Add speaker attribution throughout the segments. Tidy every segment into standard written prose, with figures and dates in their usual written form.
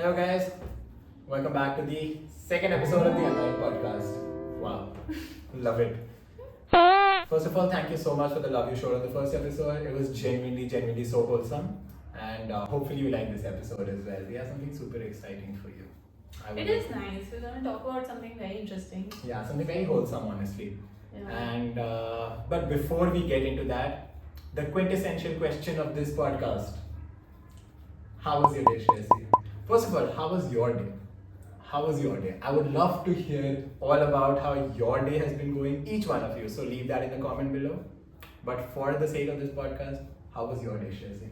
Speaker 1: Hello guys, welcome back to the second episode of the Unwind podcast. Wow, love it. First of all, thank you so much for the love you showed on the first episode. It was genuinely so wholesome, and hopefully you like this episode as well. We have something super exciting for you.
Speaker 2: It is nice. We're going to talk about something very interesting.
Speaker 1: Yeah, something very wholesome, honestly.
Speaker 2: Yeah.
Speaker 1: And but before we get into that, the quintessential question of this podcast: how was your day, Shreyasi? First of all, how was your day? How was your day? I would love to hear all about how your day has been going, each one of you. So leave that in the comment below. But for the sake of this podcast, how was your day, Shreyasi?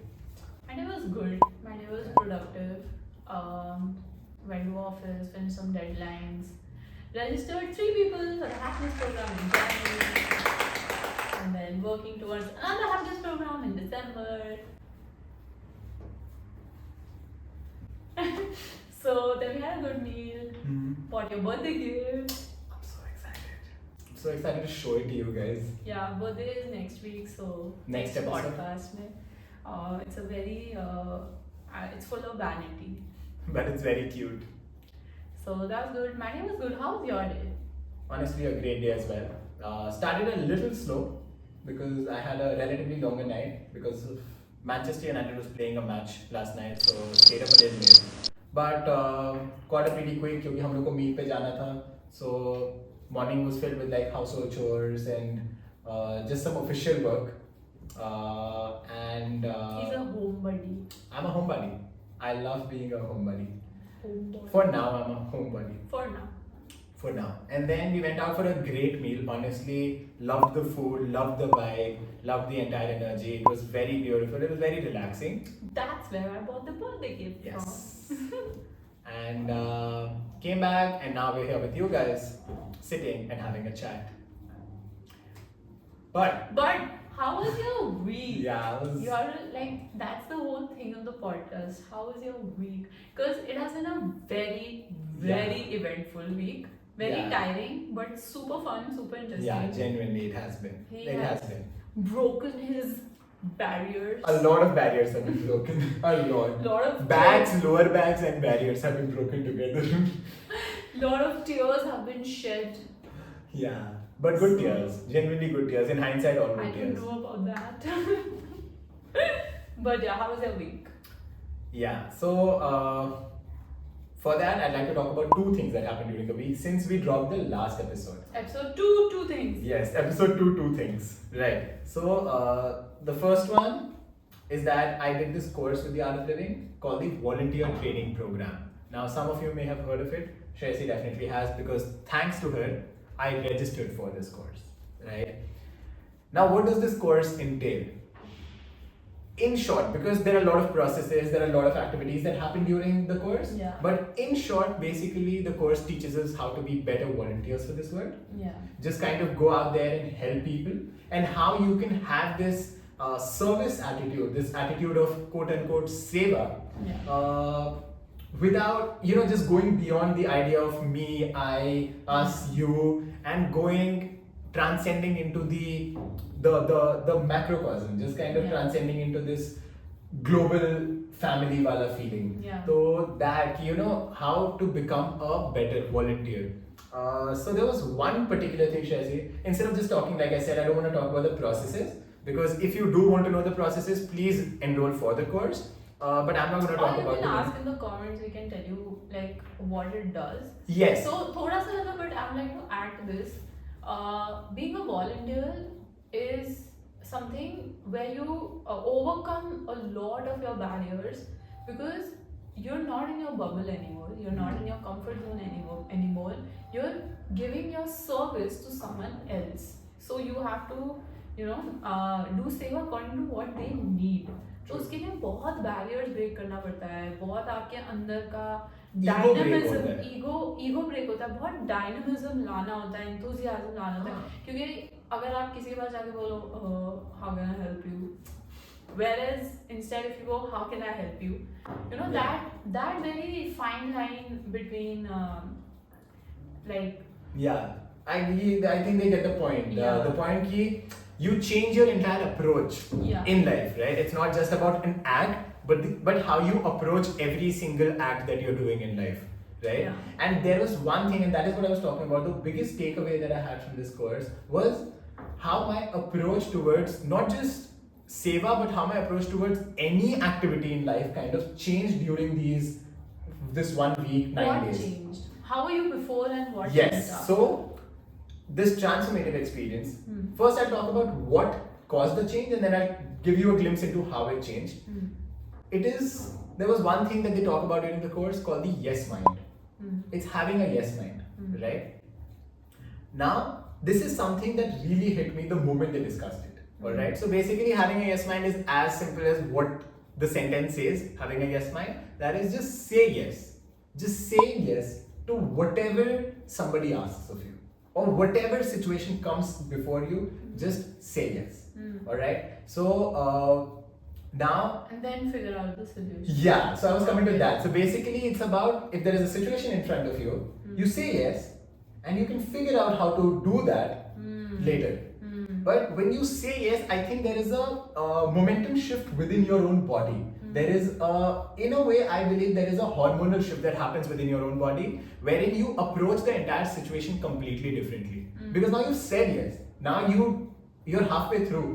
Speaker 2: My day was good. My day was productive. Went to office, finished some deadlines, registered 3 people for the happiness program in January, and then working towards another happiness program in December. So then we had a good meal, bought your birthday gift.
Speaker 1: I'm so excited. I'm so excited to show it to you guys.
Speaker 2: Yeah, birthday is next week, so
Speaker 1: Next episode.
Speaker 2: podcast mein, it's a very it's full of vanity.
Speaker 1: But it's very cute.
Speaker 2: So that was good. My day was good. How was your day?
Speaker 1: Honestly, a great day as well. Started a little slow because I had a relatively longer night because of Manchester United was playing a match last night, so stayed up a little late. But got up pretty quick क्योंकि हम लोग को meet पे जाना था. So morning was filled with like household chores and just some official work. And
Speaker 2: He's a homebody.
Speaker 1: I'm a homebody. I love being a homebody.
Speaker 2: Homebody.
Speaker 1: For now, I'm a homebody.
Speaker 2: For now.
Speaker 1: And then we went out for a great meal. Honestly, loved the food, loved the vibe, loved the entire energy. It was very beautiful. It was very relaxing.
Speaker 2: That's where I bought the birthday gift
Speaker 1: Yes. And came back, and now we're here with you guys, sitting and having a chat. But
Speaker 2: But how was your week?
Speaker 1: yeah, it was,
Speaker 2: You're like, that's the whole thing of the podcast. How was your week? Because it has been a very eventful week. Very
Speaker 1: Yeah.
Speaker 2: tiring, but super fun, super interesting.
Speaker 1: yeah, genuinely, it has been.
Speaker 2: He
Speaker 1: It has
Speaker 2: has-
Speaker 1: been.
Speaker 2: Broken his barriers.
Speaker 1: A lot of barriers have been broken. A lot.
Speaker 2: Lot of
Speaker 1: Bags, lower bags, and barriers have been broken together.
Speaker 2: lot of tears have been shed.
Speaker 1: Yeah, but good tears. Genuinely good tears. In hindsight, all
Speaker 2: I
Speaker 1: good
Speaker 2: don't
Speaker 1: tears.
Speaker 2: know about that. But yeah, how was your week?
Speaker 1: Yeah, so for that, I'd like to talk about 2 things that happened during the week since we dropped the last episode.
Speaker 2: Episode 2, 2 things.
Speaker 1: Yes, episode 2, 2 things. Right. So the first one is that I did this course with the Art of Living called the Volunteer Training Program. Now, some of you may have heard of it. Shreyasi definitely has, because thanks to her, I registered for this course. Right. Now, what does this course entail? In short, because there are a lot of processes, there are a lot of activities that happen during the course.
Speaker 2: Yeah.
Speaker 1: But in short, basically, the course teaches us how to be better volunteers for this world.
Speaker 2: Yeah.
Speaker 1: Just kind of go out there and help people, and how you can have this service attitude, this attitude of quote unquote seva,
Speaker 2: Yeah.
Speaker 1: without just going beyond the idea of me, I, us, you, and going transcending into the macrocosm, just kind of
Speaker 2: Yeah.
Speaker 1: transcending into this global family wala feeling.
Speaker 2: Yeah.
Speaker 1: So that how to become a better volunteer. So there was one particular thing, Shazi. Instead of just talking, like I said, I don't want to talk about the processes, because if you do want to know the processes, please enroll for the course. But I'm not going to
Speaker 2: Or
Speaker 1: talk
Speaker 2: you
Speaker 1: about
Speaker 2: can
Speaker 1: it.
Speaker 2: ask in the comments, we can tell you like what it does.
Speaker 1: Yes.
Speaker 2: So thoda sa zyada, but I would like to add to this. Being a volunteer is something where you overcome a lot of your barriers, because you're not in your bubble anymore. You're not in your comfort zone anymore. You're giving your service to someone else. So you have to, do seva according to what they need. तो उसके लिए बहुत barriers break करना पड़ता है, बहुत आपके अंदर का डायनामिज्म, ईगो ब्रेक होता है, बहुत डायनामिज्म लाना होता है, एंथुसियाज्म लाना होता है. क्योंकि अगर आप किसी के पास जाके बोलो how can I help you, whereas instead if you go how can I help you, that very fine line between like
Speaker 1: Yeah, I think they get the point.
Speaker 2: Yeah.
Speaker 1: The point ki you change your entire approach
Speaker 2: Yeah.
Speaker 1: in life, right? It's not just about an act, but how you approach every single act that you're doing in life, right?
Speaker 2: Yeah.
Speaker 1: And there was one thing, and that is what I was talking about. The biggest takeaway that I had from this course was how my approach towards not just seva, but how my approach towards any activity in life kind of changed during this 1 week, 9
Speaker 2: What
Speaker 1: days.
Speaker 2: changed? How were you before and what
Speaker 1: Yes.
Speaker 2: changed after?
Speaker 1: So this transformative experience.
Speaker 2: Hmm.
Speaker 1: First, I'll talk about what caused the change, and then I'll give you a glimpse into how it changed.
Speaker 2: Hmm.
Speaker 1: There was one thing that they talk about during the course called the yes mind.
Speaker 2: Hmm.
Speaker 1: It's having a yes mind,
Speaker 2: Mm.
Speaker 1: right? Now, this is something that really hit me the moment they discussed it. Alright, so basically, having a yes mind is as simple as what the sentence says. Having a yes mind, that is just say yes. Just saying yes to whatever somebody asks of you, or whatever situation comes before you, just say yes.
Speaker 2: Hmm.
Speaker 1: Alright, so now
Speaker 2: And then figure out the solution.
Speaker 1: yeah, so I was coming to
Speaker 2: Okay.
Speaker 1: that. So basically, it's about if there is a situation in front of you, you say yes, and you can figure out how to do that
Speaker 2: Hmm.
Speaker 1: later.
Speaker 2: Hmm.
Speaker 1: But when you say yes, I think there is a momentum shift within your own body. There is in a way, I believe there is a hormonal shift that happens within your own body, wherein you approach the entire situation completely differently. Because now you've said yes. Now you're halfway through.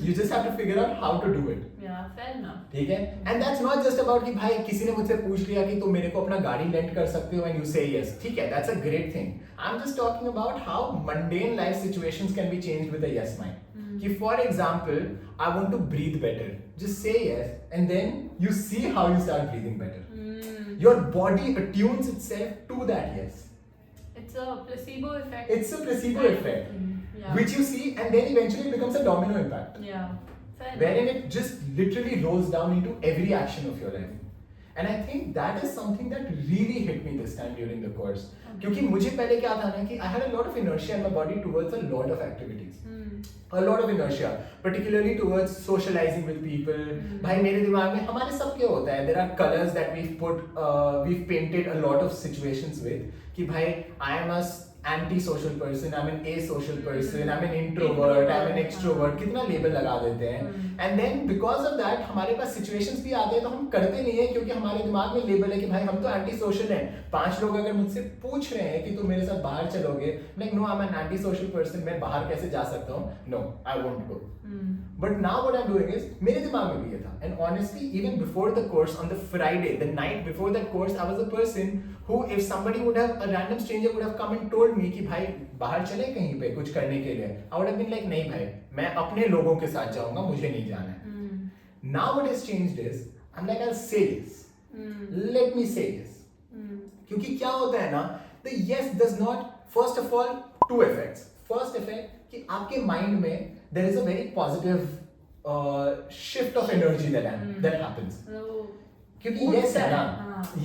Speaker 1: You just have to figure out how to do it.
Speaker 2: Yeah, fair enough.
Speaker 1: ठीक है and that's not just about कि भाई किसी ने मुझसे पूछ लिया कि तुम मेरे को अपना गाड़ी रेंट कर सकते हो एंड यू से यस ठीक है that's a great thing I am just talking about how mundane life situations can be changed with a yes mind कि for example I want to breathe better just say yes and then you see how you start breathing better your body attunes itself to that yes.
Speaker 2: It's a placebo effect.
Speaker 1: It's a placebo effect
Speaker 2: Yeah.
Speaker 1: which you see and then eventually it becomes a domino impact.
Speaker 2: Yeah. Fair
Speaker 1: Wherein
Speaker 2: enough.
Speaker 1: it just literally rolls down into every action of your life. And I think that is something that really hit me this time during the course. क्योंकि मुझे पहले क्या था ना कि I had a lot of inertia in my body towards a lot of activities. A lot of inertia, particularly towards socializing with people. भाई मेरे दिमाग में हमारे सब क्या होता है? There are colors that we've painted a lot of situations with. कि भाई I am a anti-social person, I'm an asocial person, I'm an introvert, I'm an extrovert. कितना लेबल लगा देते हैं. And then because of that हमारे पास situations भी आते हैं तो हम करते नहीं है क्योंकि हमारे दिमाग में लेबल है कि भाई हम तो anti-social हैं. 5 लोग अगर मुझसे पूछ रहे हैं कि तुम मेरे साथ बाहर चलोगे, like no, I'm an anti-social person. मैं बाहर कैसे जा सकता हूँ? No, I won't go. But now what I'm doing is मेरे दिमाग में भी ये था. And honestly, even before the course, on the Friday, the night before that course, I was a person who, if somebody would have, a random stranger would have come and told me कि भाई बाहर चले कहीं पे कुछ करने के लिए, I would have been like नहीं भाई, मैं अपने लोगों के साथ जाऊँगा, मुझे नहीं जाना है. Now what has changed is, I'm like I'll say yes. Let me say yes. क्योंकि क्या होता है ना, the yes does not, first of all, two effects. First effect कि आपके mind में there is a very positive shift of energy that happens.
Speaker 2: So,
Speaker 1: क्योंकि yes है ना,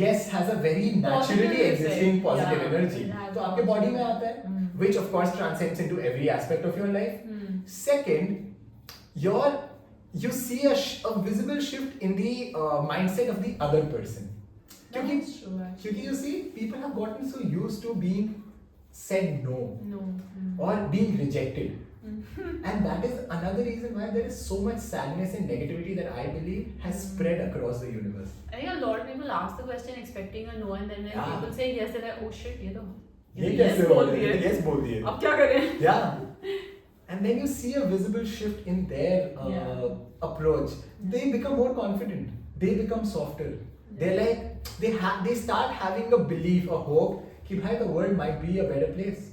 Speaker 1: yes has a very naturally
Speaker 2: Positive
Speaker 1: existing
Speaker 2: effect,
Speaker 1: positive
Speaker 2: yeah.
Speaker 1: energy.
Speaker 2: It has
Speaker 1: तो आपके body में आता है, which of course transcends into every aspect of your life. Second, you see a visible shift in the mindset of the other person. क्योंकि
Speaker 2: that's true actually.
Speaker 1: क्योंकि you see, people have gotten so used to being said no
Speaker 2: No.
Speaker 1: or being rejected. And that is another reason why there is so much sadness and negativity that I believe has spread across the universe.
Speaker 2: I think a lot of people ask the question expecting a no, and then when
Speaker 1: Yeah.
Speaker 2: people say yes, they're like, oh shit, ये तो
Speaker 1: ये
Speaker 2: yes
Speaker 1: कैसे
Speaker 2: बोल
Speaker 1: हो
Speaker 2: दिए।
Speaker 1: गया? Yes बोल दिए.
Speaker 2: अब क्या करें?
Speaker 1: Yeah. And then you see a visible shift in their approach. They become more confident. They become softer. They're like they start having a belief, a hope कि भाई the world might be a better place.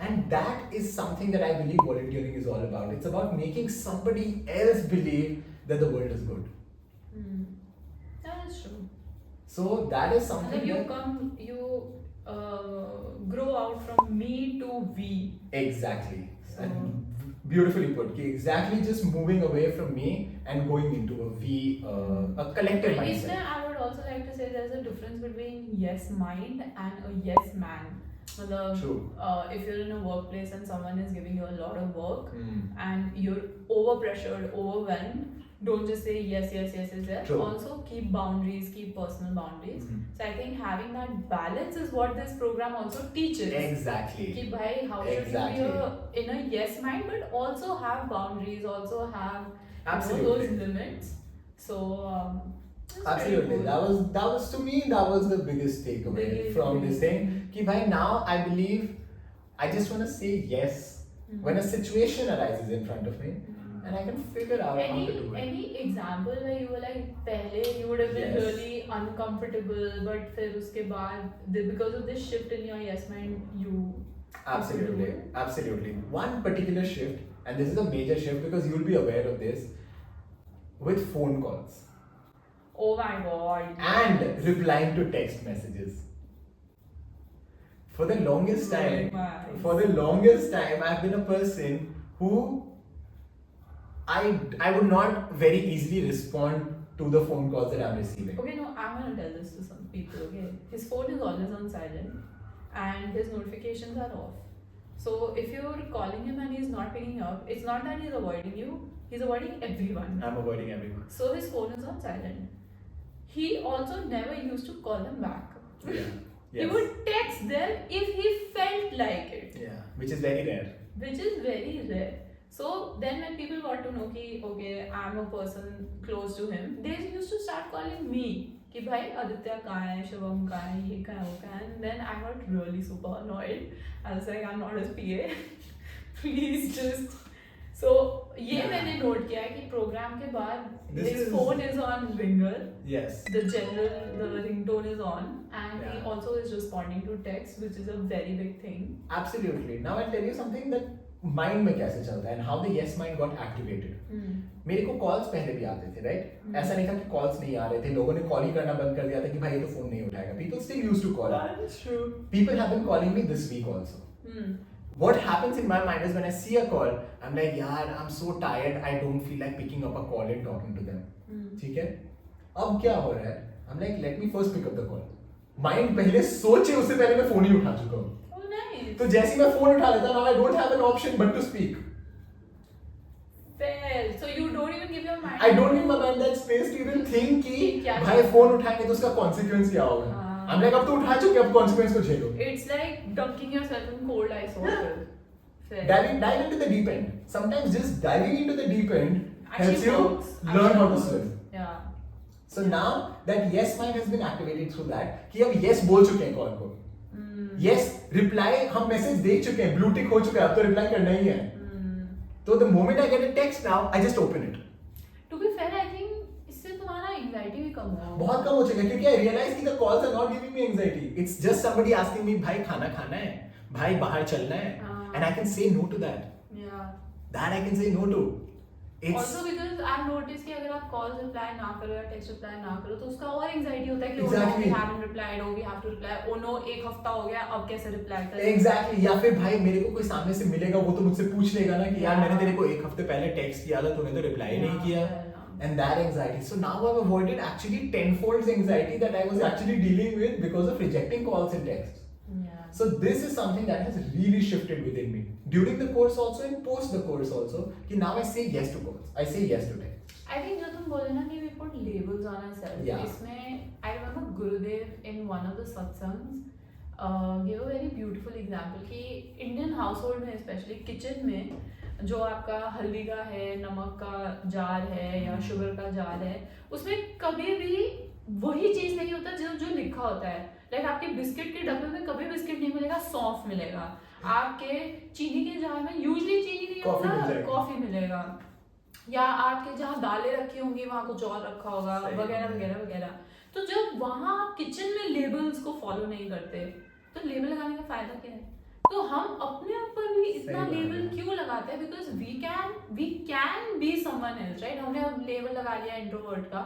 Speaker 1: And that is something that I believe volunteering is all about. It's about making somebody else believe that the world is good.
Speaker 2: That is true.
Speaker 1: So that is
Speaker 2: And
Speaker 1: something
Speaker 2: then you grow out from me to we.
Speaker 1: exactly.
Speaker 2: So-
Speaker 1: And beautifully put. कि exactly just moving away from me and going into a we, a collective
Speaker 2: But
Speaker 1: mindset.
Speaker 2: इसमें I would also like to say there's a difference between yes mind and a yes man. मतलब,
Speaker 1: True.
Speaker 2: If you're in a workplace and someone is giving you a lot of work
Speaker 1: Mm.
Speaker 2: and you're overpressured, overwhelmed, don't just say yes, yes, yes, yes, yes.
Speaker 1: True.
Speaker 2: Also keep boundaries, keep personal boundaries.
Speaker 1: Mhm.
Speaker 2: So I think having that balance is what this program also teaches.
Speaker 1: Exactly.
Speaker 2: कि भाई how should
Speaker 1: Exactly.
Speaker 2: you be in a yes mind but also have boundaries, also have you know,
Speaker 1: Absolutely.
Speaker 2: those limits. So it's pretty
Speaker 1: Absolutely.
Speaker 2: cool.
Speaker 1: That was to me, that was the biggest takeaway from this thing. Ki bhai, now I believe I just want to say yes when a situation arises in front of me and I can figure out how to do it.
Speaker 2: Any example where you were like पहले you would have been
Speaker 1: Yes.
Speaker 2: really uncomfortable but फिर उसके बाद because of this shift in your yes mind you
Speaker 1: Absolutely, absolutely. One particular shift, and this is a major shift because you'll be aware of this, with phone calls
Speaker 2: oh my god
Speaker 1: and replying to text messages. For the longest
Speaker 2: Rolling
Speaker 1: time,
Speaker 2: my eyes.
Speaker 1: for the longest time, I've been a person who I would not very easily respond to the phone calls that I'm receiving.
Speaker 2: okay no I'm gonna tell this to some people okay his phone is always on silent and his notifications are off so if you're calling him and he's not picking up it's not that he's avoiding you he's avoiding everyone
Speaker 1: I'm avoiding everyone.
Speaker 2: so his phone is on silent he also never used to call them back
Speaker 1: Yeah.
Speaker 2: he
Speaker 1: Yes.
Speaker 2: would text them if he felt like it
Speaker 1: Yeah. Which is very rare.
Speaker 2: which is very rare. So then when people got to know कि okay I'm a person close to him, they used to start calling me कि भाई आदित्य कहाँ है, शिवम कहाँ है, ये कहाँ है, वो कहाँ है, and then I got really super annoyed. I was like I'm not his PA. Please just. So ये मैंने नोट किया है कि प्रोग्राम के बाद
Speaker 1: This
Speaker 2: his
Speaker 1: is-
Speaker 2: phone is on ringer.
Speaker 1: Yes.
Speaker 2: The ringtone is on, and he
Speaker 1: Yeah.
Speaker 2: also is responding to text, which is a very big thing.
Speaker 1: Absolutely. Now I'll tell you something that mind में कैसे चलता है and how the yes mind got activated. मेरे को calls पहले भी आते थे राइट ऐसा नहीं था कि कॉल्स नहीं आ रहे थे लोगों ने कॉल ही करना बंद कर दिया था कि भाई ये तो फोन नहीं उठाएगा people still used to call
Speaker 2: That's true.
Speaker 1: People have been calling me this week also what happens in my mind is when I see a call I'm like yaar I'm so tired I don't feel like picking up a call and talking to them ठीक है अब क्या हो रहा है I'm like let me first pick up the call mind पहले सोचे उससे पहले मैं फोन ही उठा चुका हूँ
Speaker 2: Oh, nice.
Speaker 1: तो जैसे ही मैं फोन उठा लेता now I don't have an option but to speak
Speaker 2: Fair. So you don't even give your mind.
Speaker 1: I don't give my mind that space to even think कि
Speaker 2: क्या
Speaker 1: भाई फोन उठाएंगे तो उसका consequence क्या होगा
Speaker 2: हाँ.
Speaker 1: I'm like अब तो उठा चुके अब consequence को झेलो
Speaker 2: It's like dunking yourself in cold ice water. Fair.
Speaker 1: dive into the deep end sometimes just diving into the deep end helps
Speaker 2: Actually
Speaker 1: you
Speaker 2: works.
Speaker 1: learn
Speaker 2: Actually
Speaker 1: how to
Speaker 2: works.
Speaker 1: swim
Speaker 2: Yeah.
Speaker 1: so now that yes mind has been activated through that कि अब yes बोल चुके हैं call को yes reply हम message देख चुके हैं ब्लू टिक हो चुका है अब तो रिप्लाई करना ही है तो the moment I get a text now I just open it
Speaker 2: To be fair, I think इससे तुम्हारा anxiety भी कम हुआ.
Speaker 1: बहुत कम हो चुका है क्योंकि I realize कि the calls are not giving me anxiety it's just somebody asking me भाई खाना खाना है भाई बाहर चलना है
Speaker 2: हाँ.
Speaker 1: and I can say no to that
Speaker 2: Yeah.
Speaker 1: I can say no to it's
Speaker 2: Also because I've noticed कि अगर आप calls reply ना करो या text reply ना करो तो उसका और anxiety होता है कि oh no
Speaker 1: Exactly.
Speaker 2: we haven't replied oh we have to reply oh no एक हफ्ता हो गया अब कैसे reply करें.
Speaker 1: Exactly. या फिर भाई मेरे को कोई सामने से मिलेगा वो तो मुझसे पूछ लेगा ना कि यार मैंने तेरे को एक हफ्ते पहले टेक्स्ट किया था तूने तो रिप्लाई नहीं किया
Speaker 2: fair enough.
Speaker 1: and that anxiety so now I've avoided actually tenfold anxiety that I was actually dealing with because of rejecting calls and texts
Speaker 2: Yeah.
Speaker 1: so this is something that has really shifted within me during the course also and post the course also कि now I say yes to calls I say yes to text
Speaker 2: I think जो तुम बोले ना कि we put labels on ourselves.
Speaker 1: Yeah.
Speaker 2: इसमें I remember Gurudev in one of the satsangs gave a very beautiful example कि Indian household में especially kitchen में जो आपका हल्दी का है नमक का जार है या शुगर का जार है उसमें कभी भी वही चीज नहीं होता जो जो लिखा होता है लाइक आपके बिस्किट के डब्बे में कभी बिस्किट नहीं मिलेगा सौंफ मिलेगा आपके चीनी के जार में यूजली चीनी नहीं
Speaker 1: Coffee मिल
Speaker 2: होगा
Speaker 1: जाएगा।
Speaker 2: कॉफी मिलेगा या आपके जहाँ दालें रखी होंगी वहाँ कुछ और रखा होगा
Speaker 1: सही
Speaker 2: वगैरह
Speaker 1: है।
Speaker 2: वगैरह वगैरह तो जब वहाँ आप किचन में लेबल्स को फॉलो नहीं करते तो लेबल लगाने का फायदा क्या है तो हम अपने ऊपर भी इतना
Speaker 1: सही बात
Speaker 2: लेबल
Speaker 1: है।
Speaker 2: क्यों लगाते हैं because we can be someone else right हमने अब लेबल लगा लिया इंट्रोवर्ट का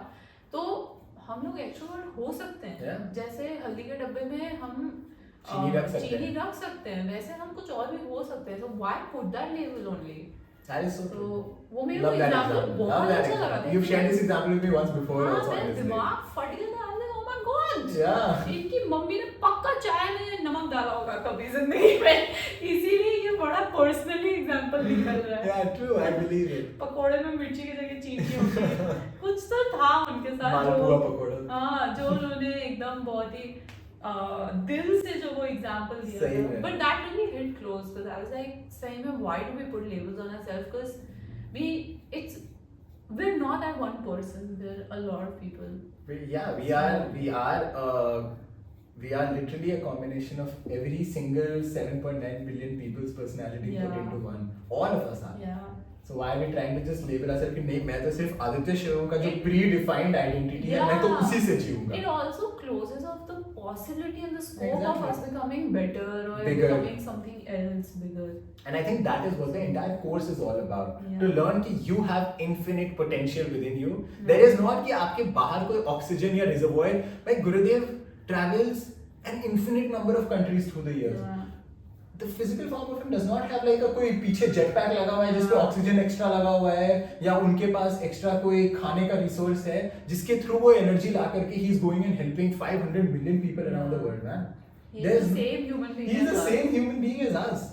Speaker 2: तो हम लोग एक्सट्रोवर्ट हो सकते हैं
Speaker 1: Yeah.
Speaker 2: जैसे हल्दी के डब्बे में हम
Speaker 1: चीनी रख सकते
Speaker 2: चीनी
Speaker 1: हैं।
Speaker 2: रख सकते हैं वैसे हम कुछ और भी हो सकते हैं so why put that label only
Speaker 1: that is so
Speaker 2: तो
Speaker 1: true
Speaker 2: वो मेरे को
Speaker 1: love that
Speaker 2: एग्जांपल
Speaker 1: example
Speaker 2: बहुत
Speaker 1: love that
Speaker 2: अच्छा लगा
Speaker 1: example you've shared this example with me once before
Speaker 2: हाँ
Speaker 1: also
Speaker 2: मेरा
Speaker 1: honestly
Speaker 2: दिमाग फट गया था oh my god
Speaker 1: yeah
Speaker 2: इनकी मम्मी ने पक्का चाय में नमक डाला होगा कभी जिंदगी में इसीलिए ये बड़ा पर्सनली एग्जांपल निकल रहा है
Speaker 1: yeah true I believe it
Speaker 2: पकोड़े में मिर्ची की जगह चीनी होती है कुछ तो था उनके साथ
Speaker 1: मालपुआ
Speaker 2: जो
Speaker 1: पकोड़ा
Speaker 2: हाँ जो उन्होंने एकदम बहुत ही दिल से जो वो एग्जांपल दिया
Speaker 1: सही
Speaker 2: था
Speaker 1: में।
Speaker 2: But that really hit close because I was like सही में why do we put labels on ourselves because we it's we're not that one person. We're a lot of people.
Speaker 1: We are literally a combination of every single 7.9 billion people's personality put
Speaker 2: Yeah.
Speaker 1: into one. All of us are.
Speaker 2: Yeah.
Speaker 1: So why are we trying to just label ourselves कि नहीं मैं तो सिर्फ आदित्य शिरोम का जो
Speaker 2: It-
Speaker 1: pre-defined identity है मैं तो
Speaker 2: Yeah.
Speaker 1: उसी से जीऊंगा.
Speaker 2: It also closes off the possibility and the scope
Speaker 1: Exactly.
Speaker 2: of us becoming better or
Speaker 1: Bigger.
Speaker 2: becoming something else bigger.
Speaker 1: And I think that is what the entire course is all about.
Speaker 2: Yeah.
Speaker 1: To learn कि you have infinite potential within you.
Speaker 2: Hmm.
Speaker 1: There is not कि आपके बाहर कोई oxygen या reservoir. Like Gurudev travels an infinite number of countries through the years.
Speaker 2: Yeah.
Speaker 1: The physical form of him does not have like a कोई पीछे jetpack लगा हुआ है जिसपे
Speaker 2: हाँ.
Speaker 1: ऑक्सीजन एक्स्ट्रा लगा हुआ है या उनके पास एक्स्ट्रा कोई खाने का रिसोर्स है जिसके थ्रू वो एनर्जी ला करके he is going and helping 500 million people around the world, man.
Speaker 2: He's
Speaker 1: There's-
Speaker 2: the same human being.
Speaker 1: He is
Speaker 2: as
Speaker 1: the
Speaker 2: us.
Speaker 1: same human being as us,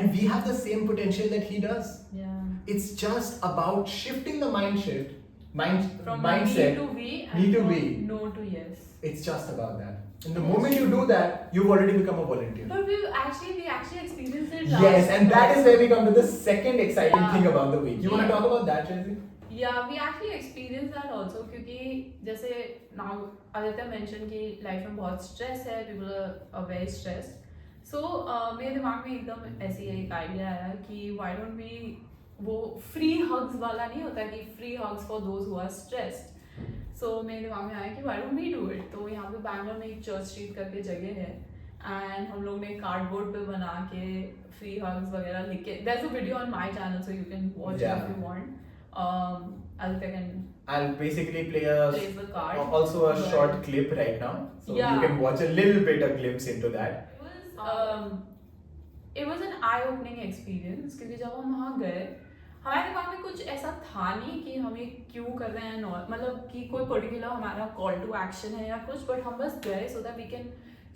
Speaker 1: and we have the same potential that he does.
Speaker 2: Yeah.
Speaker 1: It's just about shifting the
Speaker 2: From
Speaker 1: mindset.
Speaker 2: me to we and
Speaker 1: Me to
Speaker 2: from
Speaker 1: we.
Speaker 2: no to yes.
Speaker 1: It's just about that. And the moment you do that, you've already become a volunteer.
Speaker 2: But we actually experienced it.
Speaker 1: Yes, and that is where we come to the second exciting
Speaker 2: Yeah.
Speaker 1: thing about the week. You want to
Speaker 2: Yeah.
Speaker 1: talk about that, Tracy?
Speaker 2: Yeah, we actually experienced that also क्योंकि जैसे now Aditya mentioned कि life में बहुत stress है, people are very stressed. So मेरे दिमाग में एकदम ऐसी एक idea आया कि why don't we वो free hugs वाला नहीं होता कि free hugs for those who are stressed. So मेरे दिमाग में आया कि why don't we do it? तो यहाँ पे बैंगलोर में एक चर्च स्ट्रीट करके जगह है and हम लोग ने कार्डबोर्ड पे बना के free hugs वगैरह लिख के there's a video on my channel so you can watch it
Speaker 1: Yeah.
Speaker 2: if you want. Aditya can
Speaker 1: I'll basically play
Speaker 2: place the card.
Speaker 1: also a
Speaker 2: But
Speaker 1: short clip right now, so
Speaker 2: Yeah.
Speaker 1: you can watch a little bit of glimpse into that.
Speaker 2: It was an eye-opening experience क्योंकि जब हम वहाँ गए हमारे दिमाग में कुछ ऐसा था नहीं कि हमें क्यों कर रहे हैं मतलब कि कोई पर्टिकुलर हमारा कॉल टू एक्शन है या कुछ बट हम बस गए so that we can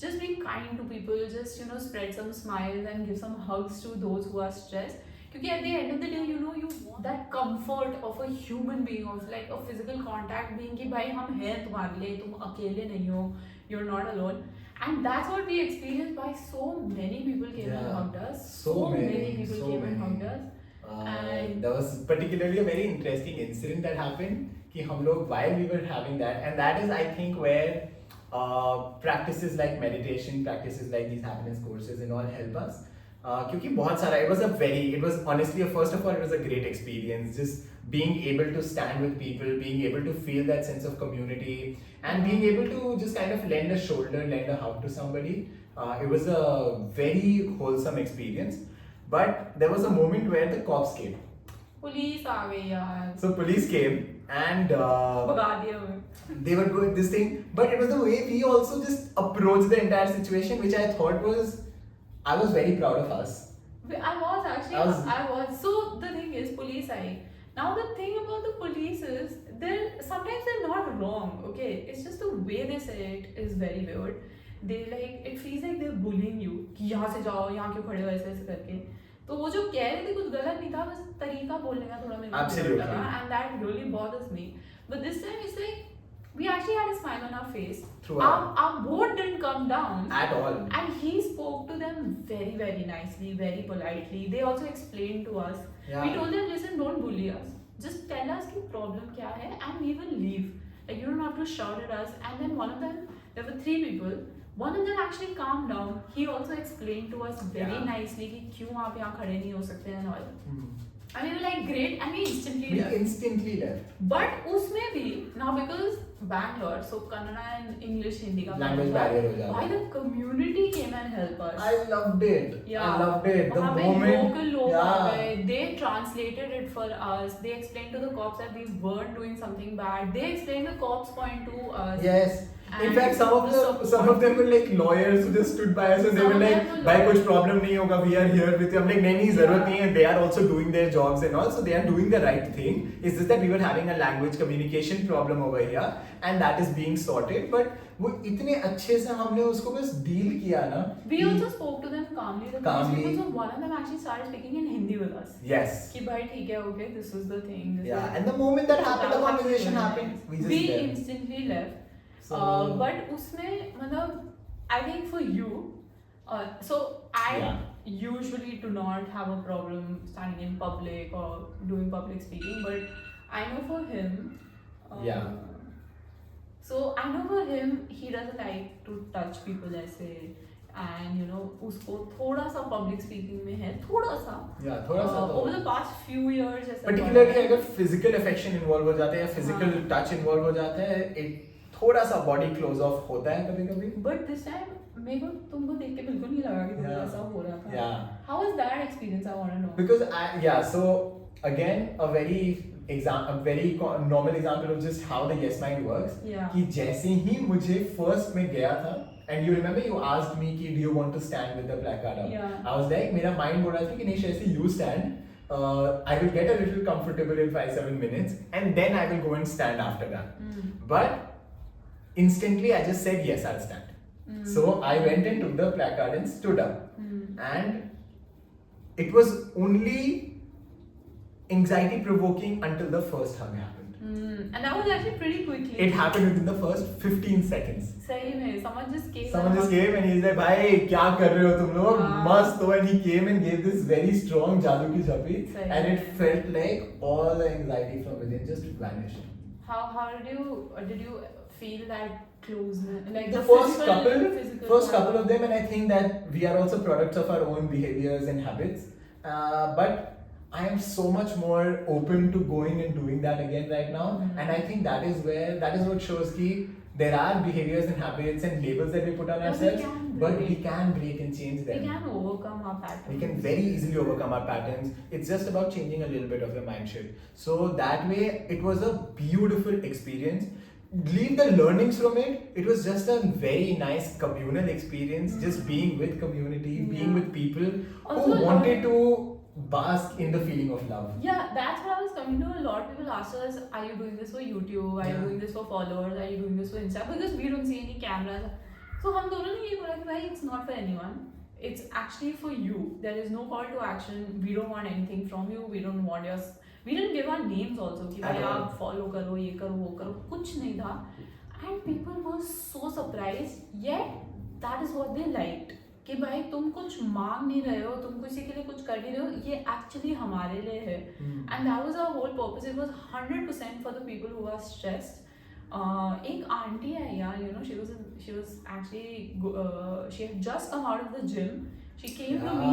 Speaker 2: just be kind to people, just spread some smiles and give some hugs to those who are stressed. क्योंकि at the end of the day you want that comfort of a human being, of like a physical contact being कि भाई हम हैं तुम्हारे लिए, तुम अकेले नहीं हो, you're not alone. And that's what we experienced by so many people came and hugged us.
Speaker 1: So many
Speaker 2: people
Speaker 1: so
Speaker 2: came and
Speaker 1: many.
Speaker 2: hugged us. And
Speaker 1: There was particularly a very interesting incident that happened कि हम लोग while we were having that, and that is I think where practices like meditation, practices like these happiness courses and all help us. क्योंकि बहुत सारा it was honestly first of all it was a great experience, just being able to stand with people, being able to feel that sense of community and being able to just kind of lend a shoulder, lend a hug to somebody. It was a very wholesome experience, but there was a moment where the cops came.
Speaker 2: Police आ गई यार,
Speaker 1: So police came and
Speaker 2: भगा दिया हमें.
Speaker 1: they were doing this thing, but it was the way we also just approached the entire situation, which I thought I was very proud of us.
Speaker 2: I was actually. I was. So the thing is, police I. Now the thing about the police is, sometimes they're not wrong. Okay, it's just the way they say it is very weird. It feels like they're bullying you. कि यहाँ से जाओ, यहाँ क्यों खड़े हो ऐसे ऐसे करके. तो वो जो कह रहे थे कुछ गलत नहीं था, बस तरीका बोलने का थोड़ा मेरे को weird लगा, and that really bothers me. But this time it's like we actually had a smile on our face.
Speaker 1: Throughout.
Speaker 2: Our boat didn't come down
Speaker 1: At all.
Speaker 2: and he spoke to them very very nicely, very politely. They also explained to us.
Speaker 1: Yeah.
Speaker 2: We told them, listen, don't bully us, just tell us the problem kya hai and we will leave. Like, you don't have to shout at us. And then one of them, there were 3 people, one of them actually calmed down. He also explained to us very
Speaker 1: Yeah.
Speaker 2: nicely कि क्यों आप यहाँ खड़े नहीं हो सकते and all.
Speaker 1: Hmm.
Speaker 2: And we were like, great, and we instantly
Speaker 1: We
Speaker 2: left.
Speaker 1: instantly left.
Speaker 2: But उसमें भी now because Bangalore, so Kannada and English Hindi का
Speaker 1: Language barrier हो जाता
Speaker 2: why
Speaker 1: है.
Speaker 2: the community came and helped us.
Speaker 1: I loved it.
Speaker 2: Yeah.
Speaker 1: I loved it. The
Speaker 2: वहाँ पे
Speaker 1: moment.
Speaker 2: local लोग आ
Speaker 1: Yeah.
Speaker 2: गए, they translated it for us. They explained to the cops that we weren't doing something bad. They explained the cops' point to us.
Speaker 1: Yes. In
Speaker 2: And
Speaker 1: fact, some of them were like lawyers who just stood by us and they
Speaker 2: Some
Speaker 1: were
Speaker 2: of
Speaker 1: like,
Speaker 2: them were
Speaker 1: भाई कुछ
Speaker 2: lawyers.
Speaker 1: problem नहीं होगा, we are here with you. I'm like नहीं जरूरत नहीं है. They are also doing their jobs and all, so they are doing the right thing. It's just that we were having a language communication problem over here, and that is being sorted. But वो इतने अच्छे से हमने उसको बस deal किया ना.
Speaker 2: We also spoke to them calmly. The
Speaker 1: Calmly.
Speaker 2: police people, so one of them actually started speaking in Hindi with us.
Speaker 1: Yes.
Speaker 2: कि भाई ठीक है, okay, this is the thing. This
Speaker 1: Yeah.
Speaker 2: is
Speaker 1: And the moment that happened, the
Speaker 2: That was
Speaker 1: conversation
Speaker 2: really
Speaker 1: happened.
Speaker 2: nice.
Speaker 1: We just
Speaker 2: We
Speaker 1: left.
Speaker 2: instantly left.
Speaker 1: So-
Speaker 2: But उसमें मतलब I think for you, so I
Speaker 1: Yeah.
Speaker 2: usually do not have a problem standing in public or doing public speaking, but I know for him.
Speaker 1: Yeah.
Speaker 2: So I know for him, he doesn't like to touch people ऐसे, and you know उसको थोड़ा सा public speaking में है, थोड़ा सा.
Speaker 1: Yeah, थोड़ा सा तो
Speaker 2: Over the past few years ऐसा.
Speaker 1: particularly अगर physical affection involve हो जाते हैं या physical
Speaker 2: हाँ.
Speaker 1: touch involve हो जाता है, थोड़ा सा body close off होता है कभी कभी.
Speaker 2: But this time मेरे को तुमको देख के बिल्कुल नहीं लगा कि तुमको
Speaker 1: Yeah.
Speaker 2: ऐसा हो रहा था.
Speaker 1: Yeah.
Speaker 2: How was that experience? I want to know.
Speaker 1: Because so again a very normal example of just how the yes mind works.
Speaker 2: Yeah.
Speaker 1: कि जैसे ही मुझे first में गया था, and you remember you asked me कि do you want to stand with the placard up?
Speaker 2: Yeah.
Speaker 1: I was like मेरा mind बोल रहा था कि नहीं जैसे you stand, I will get a little comfortable in 5-7 minutes and then I will go and stand after that. But instantly I just said yes, I'll stand. So I went and took the placard and stood up. And it was only anxiety provoking until the first hug happened.
Speaker 2: And that was actually pretty quickly.
Speaker 1: It happened within the first 15 seconds.
Speaker 2: सही में someone just came.
Speaker 1: Someone just came and he's like, भाई क्या कर रहे हो तुम लोग? मस्त हो, and he came and gave this very strong जादू की झपी, and it felt like all the anxiety from within just vanished.
Speaker 2: How did you feel that closeness? Like
Speaker 1: The
Speaker 2: physical
Speaker 1: first couple of them, and I think that we are also products of our own behaviors and habits. But I am so much more open to going and doing that again right now, and I think that is what shows कि there are behaviors and habits and labels that we put on ourselves, but we can break and change them.
Speaker 2: We can overcome our patterns.
Speaker 1: We can very easily overcome our patterns. It's just about changing a little bit of your mindset. So that way, it was a beautiful experience. Leave the learnings from it. It was just a very nice communal experience. Just being with community, being with people
Speaker 2: Also,
Speaker 1: who wanted to bask in the feeling of love.
Speaker 2: Yeah, that's what I was coming to. A lot of people ask us, are you doing this for YouTube? Are you doing this for followers? Are you doing this for Insta? Because we don't see any cameras. So हम दोनों ने ये बोला कि भाई it's not for anyone. It's actually for you. There is no call to action. We don't want anything from you. We don't want your. We didn't give our names also कि भाई आप follow करो ये करो वो करो कुछ नहीं था. And people were so surprised. Yet that is what they liked. कि भाई तुम कुछ मांग नहीं रहे हो, तुम किसी के लिए कुछ कर नहीं रहे हो, ये एक्चुअली हमारे लिए है. And that was our whole purpose. It was 100% for the people who are stressed. एक आंटी है यार, you know, she was actually she had just come out of the gym. She came to me,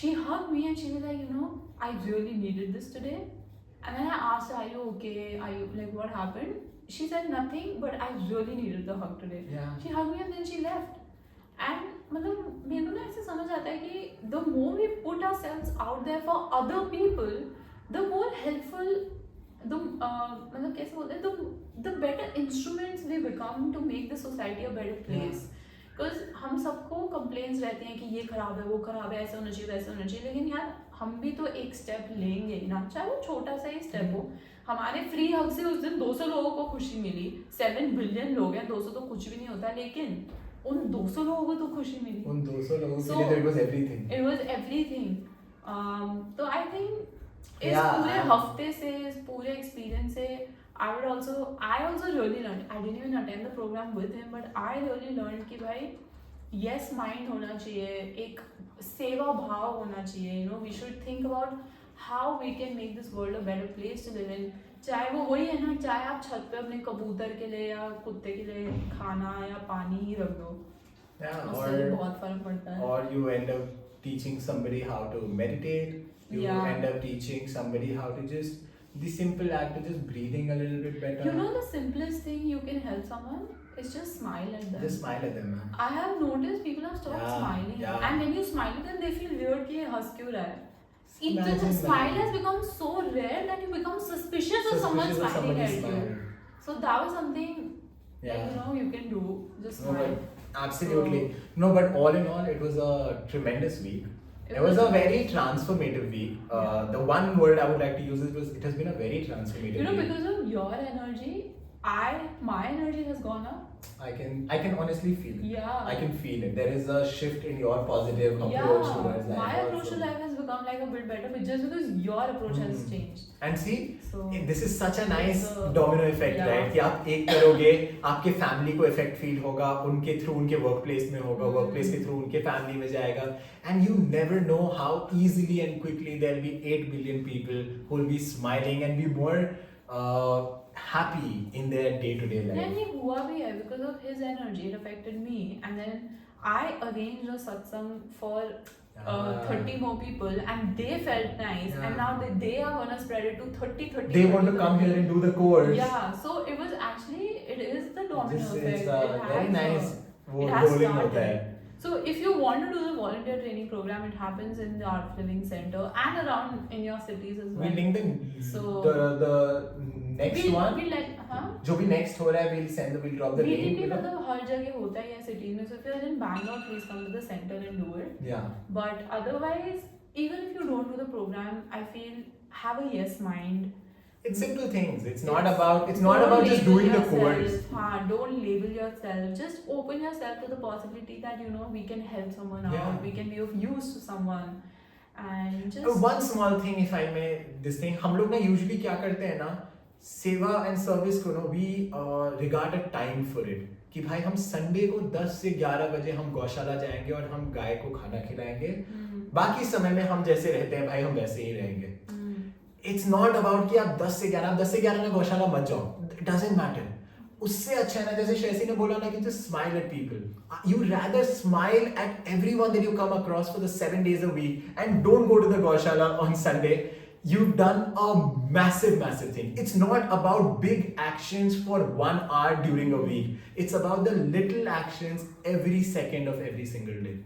Speaker 2: she hugged me and she was like, you know, I really needed this today. And when I asked, are you okay, are you like what happened, she said nothing, but I really needed the hug today. She hugged me and then she left. And मतलब मेरे को ना ऐसे समझ आता है कि the more we put ourselves out there for other people, the more helpful, मतलब कैसे बोलते हैं, the better instruments we become to make the society a better place. Because हम सबको कंप्लेंट्स रहते हैं कि ये खराब है, वो खराब है, ऐसा होना चाहिए, वैसा होना चाहिए, लेकिन यार हम भी तो एक स्टेप लेंगे ही ना, चाहे वो छोटा सा ही स्टेप हो. हमारे फ्री हग से उस दिन 200 लोगों को खुशी मिली. 7 बिलियन लोग हैं, 200 तो कुछ भी नहीं होता, लेकिन उन 200 लोगों को तो खुशी मिली.
Speaker 1: उन 200 लोगों के लिए तो it was everything.
Speaker 2: It was everything. तो I think इस पूरे हफ्ते से, इस पूरे एक्सपीरियंस से, I also really learned. I didn't even attend the program with him, but I really learned कि भाई yes mind होना चाहिए, एक सेवा भाव होना चाहिए. You know, we should think about how we can make this world a better place to live in. चाहे वो वही है ना, चाहे आप छत पे अपने कबूतर के लिए या कुत्ते के लिए खाना या पानी ही रख दो, उससे बहुत फर्क पड़ता है.
Speaker 1: Or you end up teaching somebody how to meditate. You end up teaching somebody how to just the simple act of just breathing a little bit better.
Speaker 2: You know, the simplest thing you can help someone is just smile at them.
Speaker 1: Just smile at them, man.
Speaker 2: I have noticed people have stopped smiling, and when you smile at them, they feel weird कि ये हंस क्यों रहा है. The smile has become so rare that you become suspicious of someone smiling at you. So that was something that, you know, you can do. Just smile.
Speaker 1: Absolutely. No, but all in all, it was a tremendous week. It was a very transformative week. The one word I would like to use it has been a very transformative week.
Speaker 2: You know, because of your energy, my energy has gone up.
Speaker 1: I can honestly feel it.
Speaker 2: Yeah.
Speaker 1: I can feel it. There is a shift in your positive approach towards life.
Speaker 2: My approach to life has become like a bit better, but just because your approach has changed.
Speaker 1: And see, this is such a nice domino effect, right? कि आप एक करोगे, आपके family को effect feel होगा, उनके through उनके work place में होगा, वर्क प्लेस के थ्रू उनके फैमिली में जाएगा, and you never know how easily and quickly there will be 8 billion people who will be smiling and be more happy in their day-to-day life.
Speaker 2: And ये हुआ भी है because of his energy. It affected me, and then I arranged a satsang for 30 more people, and they felt nice,
Speaker 1: Yeah.
Speaker 2: and now they are gonna spread it to 30.
Speaker 1: They want to come here and do the course.
Speaker 2: Yeah, so it was actually, it is the domino
Speaker 1: This
Speaker 2: effect.
Speaker 1: is
Speaker 2: It
Speaker 1: very
Speaker 2: has
Speaker 1: nice.
Speaker 2: it has
Speaker 1: rolling
Speaker 2: started.
Speaker 1: होता है.
Speaker 2: So if you want to do the volunteer training program, it happens in the Art of Living Center and around in your cities as well.
Speaker 1: We link the
Speaker 2: So-
Speaker 1: the next
Speaker 2: we'll,
Speaker 1: one.
Speaker 2: we'll let, हाँ?
Speaker 1: जो भी next हो रहा है, we'll drop the link
Speaker 2: VTT
Speaker 1: below.
Speaker 2: मतलब हर जगह होता है या cities में. So if you're in Bangalore, please come to the center and do it.
Speaker 1: Yeah.
Speaker 2: But otherwise, even if you don't do the program, I feel have a yes mind.
Speaker 1: It's simple things. It's not
Speaker 2: Don't
Speaker 1: about just
Speaker 2: label
Speaker 1: doing the
Speaker 2: yourself.
Speaker 1: course.
Speaker 2: Don't label yourself. Just open yourself to the possibility that we can help someone
Speaker 1: Yeah.
Speaker 2: out. We can be of use to someone, and just
Speaker 1: One small thing, if I may, this thing, हम लोग ना usually क्या करते हैं ना, सेवा and service को ना we regard a time for it. कि भाई हम संडे को 10 से 11 बजे हम गौशाला जाएंगे और हम गाय को खाना खिलाएंगे. बाकी समय में हम जैसे रहते हैं भाई हम वैसे ही रहेंगे. It's not about कि आप 10 से 11 में गौशाला मत जाओ. It doesn't matter. उससे अच्छा है ना, जैसे शैसी ने बोला ना कि just smile at people. You rather smile at everyone that you come across for the 7 days a week and don't go to the goshala on Sunday. You've done a massive thing. It's not about big actions for 1 hour during a week. It's about the little actions every second of every single day.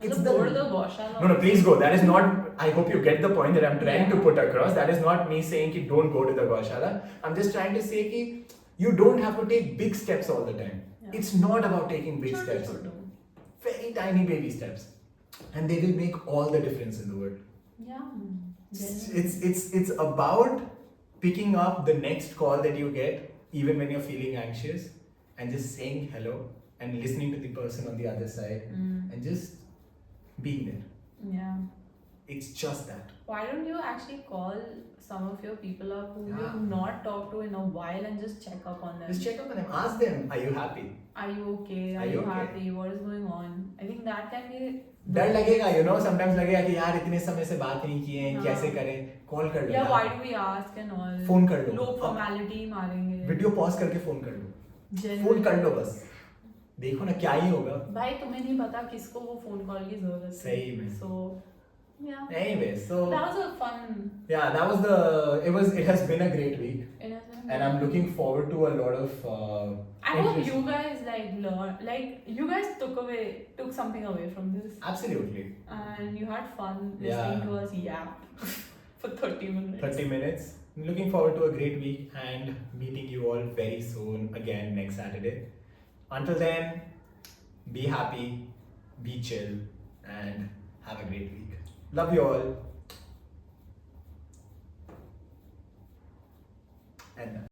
Speaker 1: It's
Speaker 2: go to the goshala.
Speaker 1: No, please go. That is not. I hope you get the point that I'm trying to
Speaker 2: Yeah.
Speaker 1: put across. That is not me saying ki don't go to the goshala. I'm just trying to say ki you don't have to take big steps all the time.
Speaker 2: Yeah.
Speaker 1: It's not about taking big
Speaker 2: Chotu
Speaker 1: steps.
Speaker 2: chotu.
Speaker 1: Very tiny baby steps, and they will make all the difference in the world.
Speaker 2: Yeah.
Speaker 1: It's about picking up the next call that you get, even when you're feeling anxious, and just saying hello and listening to the person on the other side, and just being there.
Speaker 2: Yeah.
Speaker 1: It's just that.
Speaker 2: Why don't you actually call some of your people up who
Speaker 1: Yeah.
Speaker 2: you've not talked to in a while and just check up on them?
Speaker 1: Just check up on them. Ask them, are you happy?
Speaker 2: Are you okay?
Speaker 1: Are
Speaker 2: Are
Speaker 1: you
Speaker 2: you
Speaker 1: okay?
Speaker 2: happy? What is going on? I think that can be.
Speaker 1: डर लगेगा, sometimes लगेगा कि यार इतने समय से बात नहीं किए हैं,
Speaker 2: हाँ.
Speaker 1: कैसे करें? कॉल कर लो.
Speaker 2: Yeah,
Speaker 1: यार.
Speaker 2: why do we ask and all?
Speaker 1: Phone कर लो.
Speaker 2: लोग formality मारेंगे.
Speaker 1: वीडियो पॉज करके फोन कर लो.
Speaker 2: Genuine.
Speaker 1: फोन कर लो बस. देखो ना क्या ही होगा.
Speaker 2: भाई तुम्हें नहीं पता किसको वो फोन कॉल की जरूरत है.
Speaker 1: सही में.
Speaker 2: So yeah.
Speaker 1: Anyway, so
Speaker 2: That was a fun.
Speaker 1: yeah, that was it has been a great week,
Speaker 2: It has been
Speaker 1: and I'm looking forward to a lot of
Speaker 2: I hope
Speaker 1: interest-
Speaker 2: you guys you guys took something away from this,
Speaker 1: Absolutely.
Speaker 2: and you had fun
Speaker 1: Yeah.
Speaker 2: listening to us yap for 30 minutes.
Speaker 1: 30 minutes. I'm looking forward to a great week and meeting you all very soon again next Saturday. Until then, be happy, be chill, and have a great week. Love you all. And